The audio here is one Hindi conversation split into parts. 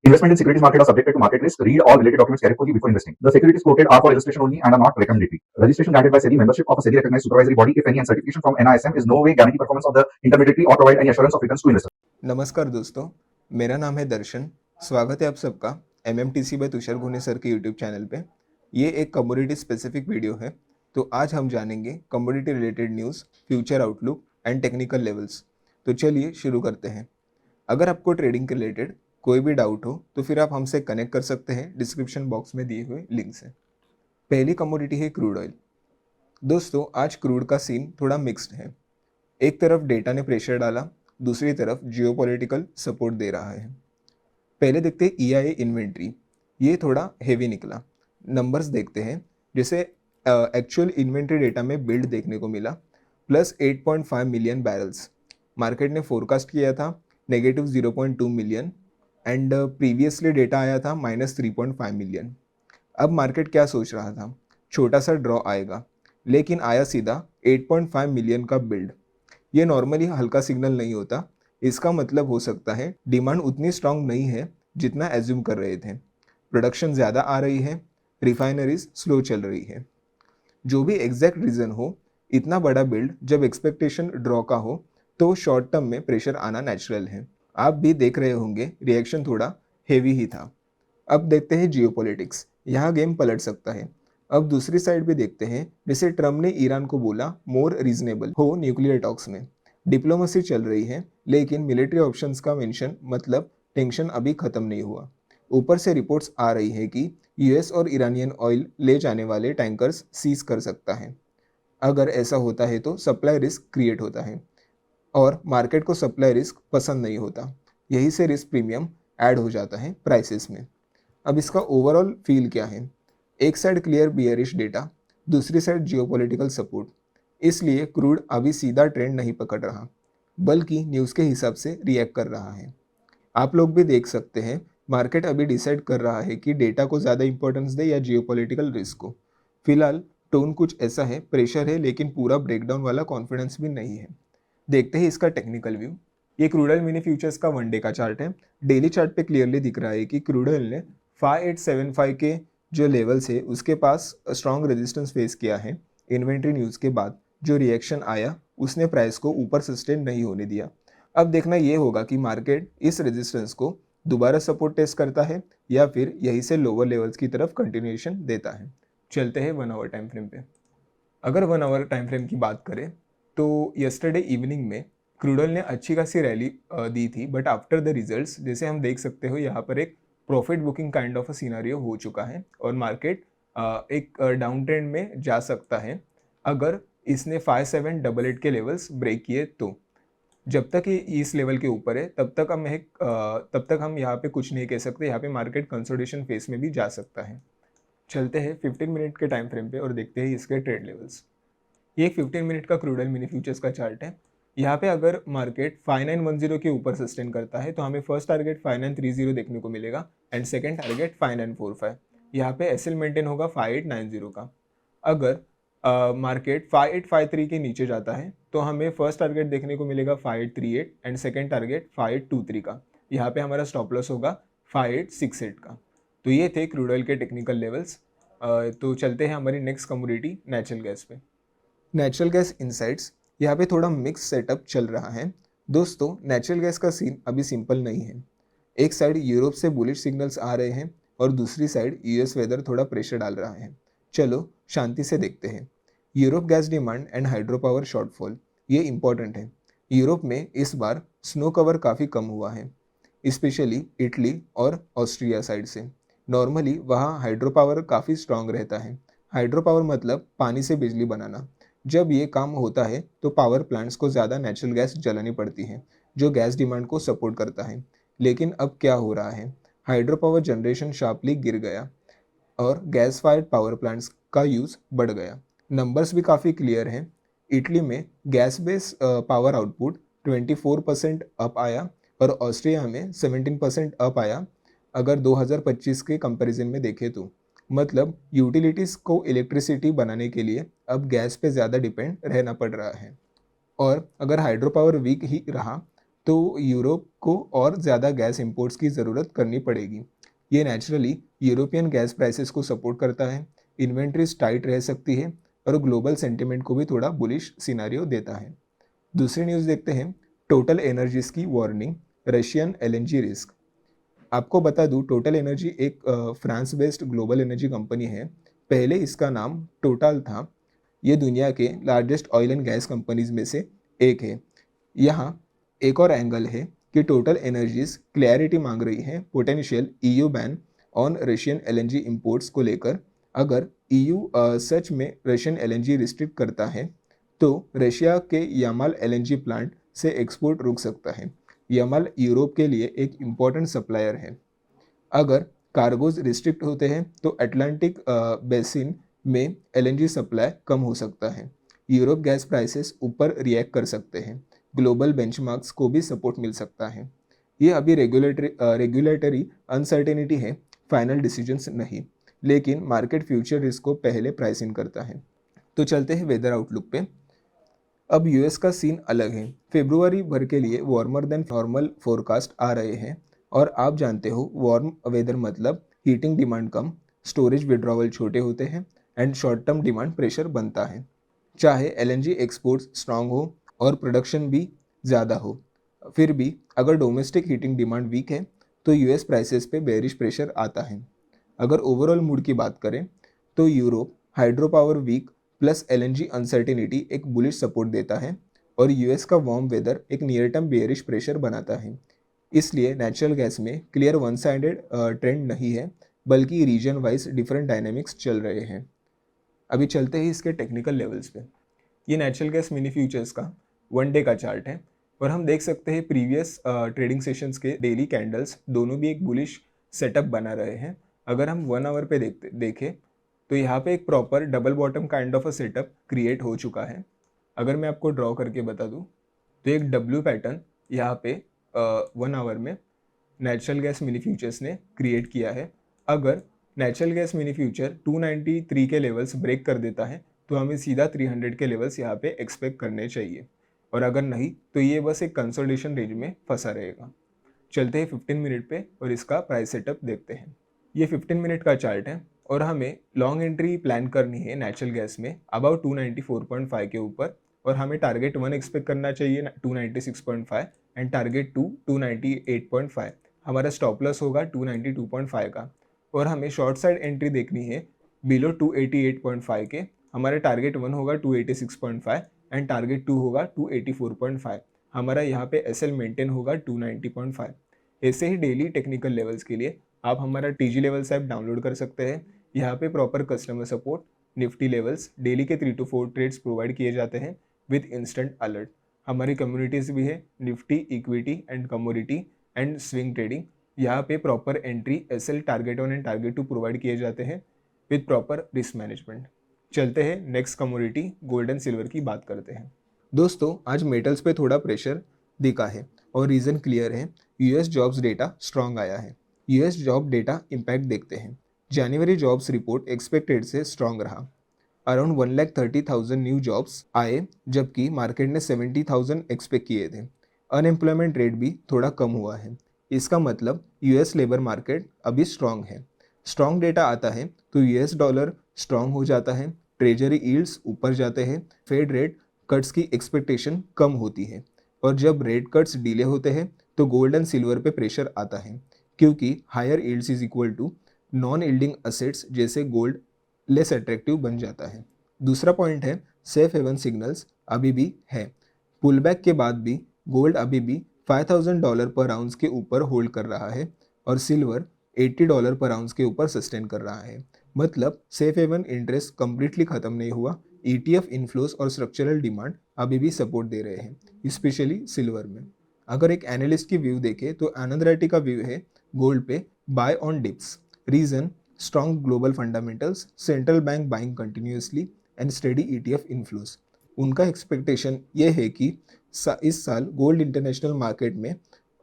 Investment in securities market are subjected to market risk. Read all related documents carefully before investing. The securities quoted are for illustration only and are not recommendatory. Registration granted by SEBI, membership of a SEBI recognized supervisory body, if any, and certification from NISM is no way guarantee performance of the intermediary or provide any assurance of returns to investors. नमस्कार दोस्तों, मेरा नाम है दर्शन। स्वागत है आप सबका MMTC बाय तुषार घोने सर के यूट्यूब चैनल पे। ये एक कमोडिटी स्पेसिफिक वीडियो है। तो आज हम जानेंगे commodity related news, future outlook and technical levels. तो चलिए शुरू करते हैं। अगर आपको ट्रेडिंग के रिलेटेड कोई भी डाउट हो तो फिर आप हमसे कनेक्ट कर सकते हैं डिस्क्रिप्शन बॉक्स में दिए हुए लिंक से। पहली कमोडिटी है क्रूड ऑयल। दोस्तों, आज क्रूड का सीन थोड़ा मिक्स्ड है। एक तरफ डेटा ने प्रेशर डाला, दूसरी तरफ जियोपॉलिटिकल सपोर्ट दे रहा है। पहले देखते हैं EIA इन्वेंट्री। ये थोड़ा हेवी निकला। नंबर्स देखते हैं। जैसे एक्चुअल इन्वेंट्री डेटा में बिल्ड देखने को मिला, प्लस 8.5 मिलियन बैरल्स। मार्केट ने फोरकास्ट किया था negative 0.2 million and previously data आया था -3.5 मिलियन। अब मार्केट क्या सोच रहा था, छोटा सा ड्रॉ आएगा, लेकिन आया सीधा 8.5 मिलियन का बिल्ड। ये नॉर्मली हल्का सिग्नल नहीं होता। इसका मतलब हो सकता है डिमांड उतनी स्ट्रांग नहीं है जितना एज्यूम कर रहे थे। प्रोडक्शन ज़्यादा आ रही है, रिफाइनरीज स्लो चल रही है। जो भी एग्जैक्ट रीज़न हो, इतना बड़ा बिल्ड जब एक्सपेक्टेशन ड्रॉ का हो तो शॉर्ट टर्म में प्रेशर आना नेचुरल है। आप भी देख रहे होंगे रिएक्शन थोड़ा हेवी ही था। अब देखते हैं जियोपॉलिटिक्स। यहाँ गेम पलट सकता है। अब दूसरी साइड भी देखते हैं। जैसे ट्रम्प ने ईरान को बोला मोर रीजनेबल हो न्यूक्लियर टॉक्स में। डिप्लोमेसी चल रही है, लेकिन मिलिट्री ऑप्शंस का मेंशन, मतलब टेंशन अभी खत्म नहीं हुआ। ऊपर से रिपोर्ट्स आ रही है कि US और ईरानियन ऑयल ले जाने वाले टैंकर्स सीज कर सकता है। अगर ऐसा होता है तो सप्लाई रिस्क क्रिएट होता है और मार्केट को सप्लाई रिस्क पसंद नहीं होता। यही से रिस्क प्रीमियम ऐड हो जाता है प्राइसेस में। अब इसका ओवरऑल फील क्या है? एक साइड क्लियर बियरिश डेटा, दूसरी साइड जियोपॉलिटिकल सपोर्ट। इसलिए क्रूड अभी सीधा ट्रेंड नहीं पकड़ रहा, बल्कि न्यूज़ के हिसाब से रिएक्ट कर रहा है। आप लोग भी देख सकते हैं, मार्केट अभी डिसाइड कर रहा है कि डेटा को ज़्यादा इंपॉर्टेंस दे या जियोपॉलिटिकल रिस्क को। फिलहाल टोन कुछ ऐसा है, प्रेशर है, लेकिन पूरा ब्रेकडाउन वाला कॉन्फिडेंस भी नहीं है। देखते हैं इसका टेक्निकल व्यू। ये क्रूड ऑयल मिनी फ्यूचर्स का वन डे का चार्ट है। डेली चार्ट पे क्लियरली दिख रहा है कि क्रूड ऑयल ने 5875 के जो लेवल्स है उसके पास स्ट्रॉन्ग रेजिस्टेंस फेस किया है। इन्वेंट्री न्यूज़ के बाद जो रिएक्शन आया उसने प्राइस को ऊपर सस्टेन नहीं होने दिया। अब देखना ये होगा कि मार्केट इस रेजिस्टेंस को दोबारा सपोर्ट टेस्ट करता है या फिर यहीं से लोअर लेवल्स की तरफ कंटिन्यूएशन देता है। चलते हैं 1 आवर टाइम फ्रेम पे। अगर 1 आवर टाइम फ्रेम की बात करें तो यस्टरडे इवनिंग में क्रूड ऑयल ने अच्छी खासी रैली दी थी, बट आफ्टर द रिजल्ट्स जैसे हम देख सकते हो यहाँ पर एक profit booking kind of a scenario हो चुका है और मार्केट एक डाउन ट्रेंड में जा सकता है अगर इसने 5788 के लेवल्स ब्रेक किए तो। जब तक ये इस लेवल के ऊपर है तब तक हम यहाँ पे कुछ नहीं कह सकते। यहाँ पे मार्केट कंसोलिडेशन फेस में भी जा सकता है। चलते हैं 15 मिनट के टाइम फ्रेम पे और देखते हैं इसके ट्रेड लेवल्स। ये एक 15 मिनट का क्रूड ऑयल मिनी फ्यूचर्स का चार्ट है। यहाँ पे अगर मार्केट 5910 के ऊपर सस्टेन करता है तो हमें फर्स्ट टारगेट 5930 देखने को मिलेगा एंड सेकंड टारगेट 5945। यहाँ पे एसएल मेंटेन होगा 5890 का। अगर मार्केट 5853 के नीचे जाता है तो हमें फर्स्ट टारगेट देखने को मिलेगा 5838 एंड सेकंड टारगेट 5823 का। यहाँ पे हमारा स्टॉप लॉस होगा 5868 का। तो ये थे क्रूड ऑयल के टेक्निकल लेवल्स। तो चलते हैं हमारी नेक्स्ट कमोडिटी नेचुरल गैस पे। Natural gas insights. यहाँ पे थोड़ा मिक्स सेटअप चल रहा है। दोस्तों, नेचुरल गैस का सीन अभी सिंपल नहीं है। एक साइड यूरोप से बुलिश सिग्नल्स आ रहे हैं और दूसरी साइड US वेदर थोड़ा प्रेशर डाल रहा है। चलो शांति से देखते हैं। Europe gas demand and hydro power shortfall, ये इंपॉर्टेंट है। यूरोप में इस बार स्नो कवर काफ़ी कम हुआ है, स्पेशली इटली और ऑस्ट्रिया साइड से। नॉर्मली वहाँ हाइड्रो पावर काफ़ी स्ट्रांग रहता है। हाइड्रो पावर मतलब पानी से बिजली बनाना। जब ये काम होता है तो पावर प्लांट्स को ज़्यादा नेचुरल गैस जलानी पड़ती है, जो गैस डिमांड को सपोर्ट करता है। लेकिन अब क्या हो रहा है, हाइड्रो पावर जनरेशन शार्पली गिर गया और गैस फायर्ड पावर प्लांट्स का यूज़ बढ़ गया। नंबर्स भी काफ़ी क्लियर हैं। इटली में gas base power output 24% up आया और ऑस्ट्रिया में 17% अप आया अगर 2025 के कंपैरिजन में देखें तो। मतलब यूटिलिटीज़ को इलेक्ट्रिसिटी बनाने के लिए अब गैस पे ज़्यादा डिपेंड रहना पड़ रहा है। और अगर हाइड्रो पावर वीक ही रहा तो यूरोप को और ज़्यादा गैस इंपोर्ट्स की ज़रूरत करनी पड़ेगी। ये नेचुरली यूरोपियन गैस प्राइसेस को सपोर्ट करता है, इन्वेंट्रीज टाइट रह सकती है और ग्लोबल सेंटिमेंट को भी थोड़ा बुलिश सिनारियो देता है। दूसरी न्यूज़ देखते हैं, टोटल एनर्जीज की वार्निंग, रशियन एलएनजी रिस्क। आपको बता दूं, टोटल एनर्जी एक France based global energy company है। पहले इसका नाम टोटल था। ये दुनिया के largest oil and gas companies में से एक है। यहाँ एक और एंगल है कि टोटल एनर्जीज क्लैरिटी मांग रही है potential EU ban on Russian LNG imports को लेकर। अगर ईयू सच में रशियन एलएनजी रिस्ट्रिक्ट करता है तो रशिया के यामाल एलएनजी प्लांट से एक्सपोर्ट रुक सकता है। यामाल यूरोप के लिए एक इम्पॉर्टेंट सप्लायर है। अगर कार्गोज रिस्ट्रिक्ट होते हैं तो अटलांटिक बेसिन में एलएनजी सप्लाई कम हो सकता है। यूरोप गैस प्राइसेस ऊपर रिएक्ट कर सकते हैं। ग्लोबल बेंचमार्क्स को भी सपोर्ट मिल सकता है। ये अभी रेगुलेटरी अनसर्टेनिटी है, फाइनल डिसीजंस नहीं, लेकिन मार्केट फ्यूचर रिस्क को पहले प्राइस इन करता है। तो चलते हैं वेदर आउटलुक पे। अब यूएस का सीन अलग है। फेब्रुआरी भर के लिए वार्मर देन नॉर्मल फोरकास्ट आ रहे हैं और आप जानते हो वार्म वेदर मतलब हीटिंग डिमांड कम, स्टोरेज विड्रॉवल छोटे होते हैं and short term demand pressure बनता है। चाहे एलएनजी एक्सपोर्ट्स स्ट्रांग हो और प्रोडक्शन भी ज़्यादा हो, फिर भी अगर डोमेस्टिक हीटिंग डिमांड वीक है तो यूएस प्राइसेस पे बेरिश प्रेशर आता है। अगर ओवरऑल मूड की बात करें तो Europe hydro power weak plus LNG uncertainty एक बुलिश सपोर्ट देता है और यूएस का वार्म वेदर एक नियर टर्म बेयरिश प्रेशर बनाता है। इसलिए नेचुरल गैस में क्लियर वन साइडेड ट्रेंड नहीं है, बल्कि रीजन वाइज डिफरेंट डायनेमिक्स चल रहे हैं। अभी चलते हैं इसके टेक्निकल लेवल्स पे। ये नेचुरल गैस मिनी फ्यूचर्स का 1 डे का चार्ट है और हम देख सकते हैं प्रीवियस ट्रेडिंग सेशंस के डेली कैंडल्स दोनों भी एक बुलिश सेटअप बना रहे हैं। अगर हम 1 आवर पे देखें तो यहाँ पे एक proper double bottom kind of a setup create हो चुका है। अगर मैं आपको ड्रॉ करके बता दूँ तो एक डब्ल्यू पैटर्न यहाँ पे 1 आवर में नेचुरल गैस मिनी फ्यूचर्स ने क्रिएट किया है। अगर नेचुरल गैस मिनी फ्यूचर 293 के लेवल्स ब्रेक कर देता है तो हमें सीधा 300 के लेवल्स यहाँ पे एक्सपेक्ट करने चाहिए, और अगर नहीं तो ये बस एक कंसोलिडेशन रेंज में फंसा रहेगा। चलते हैं 15 मिनट पे और इसका प्राइस सेटअप देखते हैं। ये 15 मिनट का चार्ट है और हमें लॉन्ग एंट्री प्लान करनी है नेचुरल गैस में अबाउट 294.5 के ऊपर, और हमें टारगेट 1 एक्सपेक्ट करना चाहिए 296.5 एंड टारगेट 2 298.5। हमारा स्टॉप लॉस होगा 292.5 का, और हमें शॉर्ट साइड एंट्री देखनी है बिलो 288.5 के। हमारा टारगेट 1 होगा 286.5 एंड टारगेट 2 होगा 284.5। हमारा यहाँ पे एसएल मेंटेन होगा 290.5। ऐसे ही डेली टेक्निकल लेवल्स के लिए आप हमारा टीजी लेवल्स ऐप डाउनलोड कर सकते हैं। यहाँ पे proper customer support, Nifty levels, daily के 3 to 4 ट्रेड्स प्रोवाइड किए जाते हैं विद इंस्टेंट अलर्ट। हमारी कम्युनिटीज़ भी है Nifty, equity and commodity and swing trading. यहाँ पे proper entry SL target 1 and target 2 provide किए जाते हैं विद प्रॉपर रिस्क मैनेजमेंट। चलते हैं next commodity gold and silver की बात करते हैं। दोस्तों, आज मेटल्स पे थोड़ा प्रेशर दिखा है और रीज़न क्लियर है। यूएस जॉब्स डेटा स्ट्रांग आया है। यूएस जॉब डेटा इम्पैक्ट देखते हैं। जनवरी जॉब्स रिपोर्ट एक्सपेक्टेड से स्ट्रांग रहा। अराउंड 1,30,000 न्यू जॉब्स आए, जबकि मार्केट ने 70,000 एक्सपेक्ट किए थे। अनएम्प्लॉयमेंट रेट भी थोड़ा कम हुआ है। इसका मतलब यूएस लेबर मार्केट अभी स्ट्रांग है। स्ट्रांग डेटा आता है तो यूएस डॉलर स्ट्रांग हो जाता है, ट्रेजरी यील्ड्स ऊपर जाते हैं, फेड रेट कट्स की एक्सपेक्टेशन कम होती है, और जब रेट कट्स डिले होते हैं तो गोल्ड एंड सिल्वर पे प्रेशर आता है, क्योंकि higher yields is equal to non yielding assets जैसे गोल्ड लेस अट्रैक्टिव बन जाता है। दूसरा पॉइंट है सेफ हेवन सिग्नल्स अभी भी है। पुलबैक के बाद भी गोल्ड अभी भी $5,000 पर आउंस के ऊपर होल्ड कर रहा है और सिल्वर $80 पर आउंस के ऊपर सस्टेन कर रहा है। मतलब सेफ हेवन इंटरेस्ट कंप्लीटली खत्म नहीं हुआ। ETF इन्फ्लोस और स्ट्रक्चरल डिमांड अभी भी सपोर्ट दे रहे हैं, स्पेशली सिल्वर में। अगर एक एनालिस्ट की व्यू देखे तो आनंद राठी का व्यू है गोल्ड पे buy on dips. Reason strong global fundamentals, central bank buying continuously and steady ETF inflows. उनका एक्सपेक्टेशन ये है कि इस साल गोल्ड इंटरनेशनल मार्केट में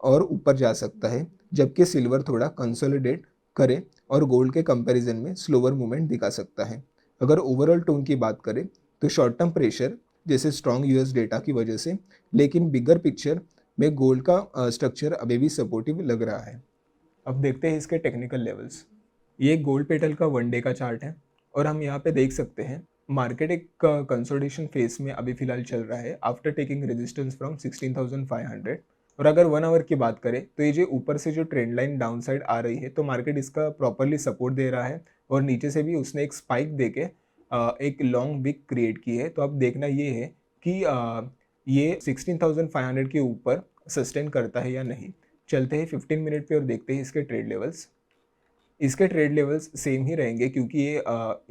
और ऊपर जा सकता है, जबकि सिल्वर थोड़ा कंसोलिडेट करे और गोल्ड के कंपैरिजन में स्लोअर मूवमेंट दिखा सकता है। अगर ओवरऑल टोन की बात करें तो शॉर्ट टर्म प्रेशर जैसे स्ट्रॉन्ग यूएस डेटा की वजह से, लेकिन बिगर पिक्चर में गोल्ड का स्ट्रक्चर अभी भी सपोर्टिव लग रहा है। अब देखते हैं इसके टेक्निकल लेवल्स। ये गोल्ड पेटल का 1 डे का चार्ट है और हम यहाँ पे देख सकते हैं मार्केट एक कंसोलिडेशन फेज में अभी फिलहाल चल रहा है आफ्टर टेकिंग रेजिस्टेंस फ्रॉम 16,500। और अगर 1 आवर की बात करें तो ये जो ऊपर से जो ट्रेंड लाइन डाउन साइड आ रही है तो मार्केट इसका प्रॉपरली सपोर्ट दे रहा है और नीचे से भी उसने एक स्पाइक देके एक लॉन्ग विक क्रिएट की है। तो अब देखना ये है कि ये 16,500 के ऊपर सस्टेन करता है या नहीं। चलते हैं 15 मिनट पे और देखते हैं इसके ट्रेड लेवल्स। इसके ट्रेड लेवल्स सेम ही रहेंगे क्योंकि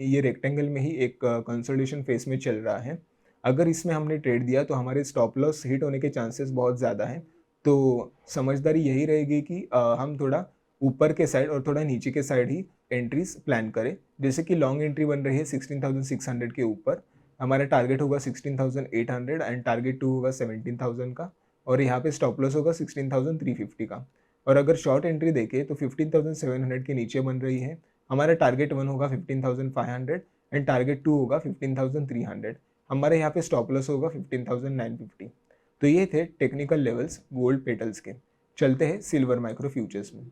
ये रेक्टेंगल में ही एक कंसोलिडेशन फेस में चल रहा है। अगर इसमें हमने ट्रेड दिया तो हमारे स्टॉप लॉस हिट होने के चांसेस बहुत ज़्यादा हैं। तो समझदारी यही रहेगी कि हम थोड़ा ऊपर के साइड और थोड़ा नीचे के साइड ही एंट्रीज प्लान करें। जैसे कि लॉन्ग एंट्री बन रही है 16,600 के ऊपर, हमारा टारगेट होगा 16,800 एंड टारगेट 2 होगा 17,000 का और यहाँ पे स्टॉप लॉस होगा 16,350 का। और अगर शॉर्ट एंट्री देखें तो 15,700 के नीचे बन रही है, हमारा टारगेट 1 होगा 15,500 एंड टारगेट 2 होगा 15,300। हमारे यहाँ पे स्टॉप लॉस होगा 15,950। तो ये थे टेक्निकल लेवल्स गोल्ड पेटल्स के। चलते हैं सिल्वर माइक्रो फ्यूचर्स में।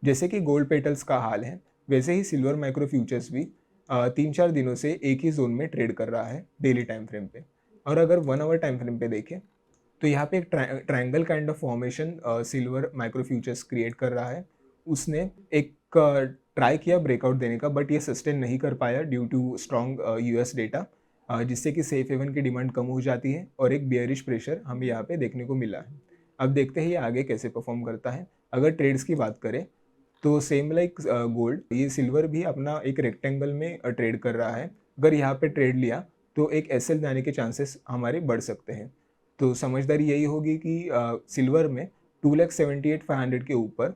जैसे कि गोल्ड पेटल्स का हाल है वैसे ही सिल्वर माइक्रो फ्यूचर्स भी 3-4 दिनों से एक ही जोन में ट्रेड कर रहा है डेली टाइम फ्रेम पे। और अगर 1 आवर टाइम फ्रेम पे देखें तो यहाँ पे एक triangle kind of formation silver micro futures create कर रहा है। उसने एक ट्राई किया ब्रेकआउट देने का बट ये सस्टेन नहीं कर पाया due to strong US data, जिससे कि सेफ हेवन की डिमांड कम हो जाती है और एक बियरिश प्रेशर हमें यहाँ पे देखने को मिला है। अब देखते हैं ये आगे कैसे परफॉर्म करता है। अगर ट्रेड्स की बात करें तो सेम लाइक गोल्ड ये सिल्वर भी अपना एक रेक्टेंगल में ट्रेड कर रहा है। अगर यहाँ पे ट्रेड लिया तो एक एसएल जाने के चांसेस हमारे बढ़ सकते हैं। तो समझदारी यही होगी कि सिल्वर में 2,78,500 के ऊपर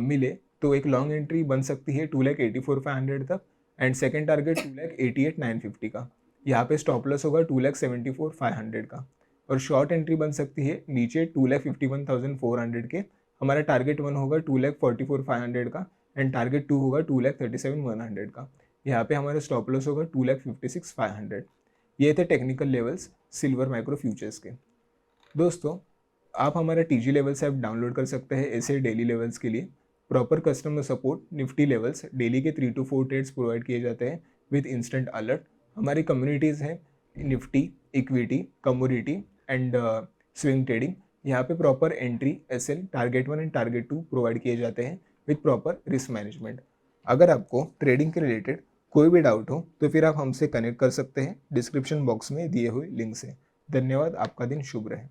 मिले तो एक लॉन्ग एंट्री बन सकती है 2,84,500 तक एंड सेकेंड टारगेट 2,88,950 का। यहाँ पे स्टॉप लॉस होगा 2,74,500 का और शॉर्ट एंट्री बन सकती है नीचे 2,51,400 के। हमारा टारगेट 1 होगा 2,44,500 का एंड टारगेट 2 होगा 2,37,100 का। यहाँ पे हमारा स्टॉप लॉस होगा 2,56,500। ये थे technical levels silver micro futures के। दोस्तों आप हमारा टीजी लेवल्स ऐप डाउनलोड कर सकते हैं ऐसे डेली लेवल्स के लिए। Proper customer support Nifty levels daily के 3 to 4 ट्रेड्स प्रोवाइड किए जाते हैं विद इंस्टेंट अलर्ट। हमारी कम्युनिटीज़ हैं Nifty, equity, commodity and swing trading. यहाँ पे proper entry, SL, target 1 and target 2 provide किए जाते हैं विद प्रॉपर रिस्क मैनेजमेंट। अगर आपको ट्रेडिंग के रिलेटेड कोई भी डाउट हो तो फिर आप हमसे कनेक्ट कर सकते हैं डिस्क्रिप्शन बॉक्स में दिए हुए लिंक से। धन्यवाद, आपका दिन शुभ रहे।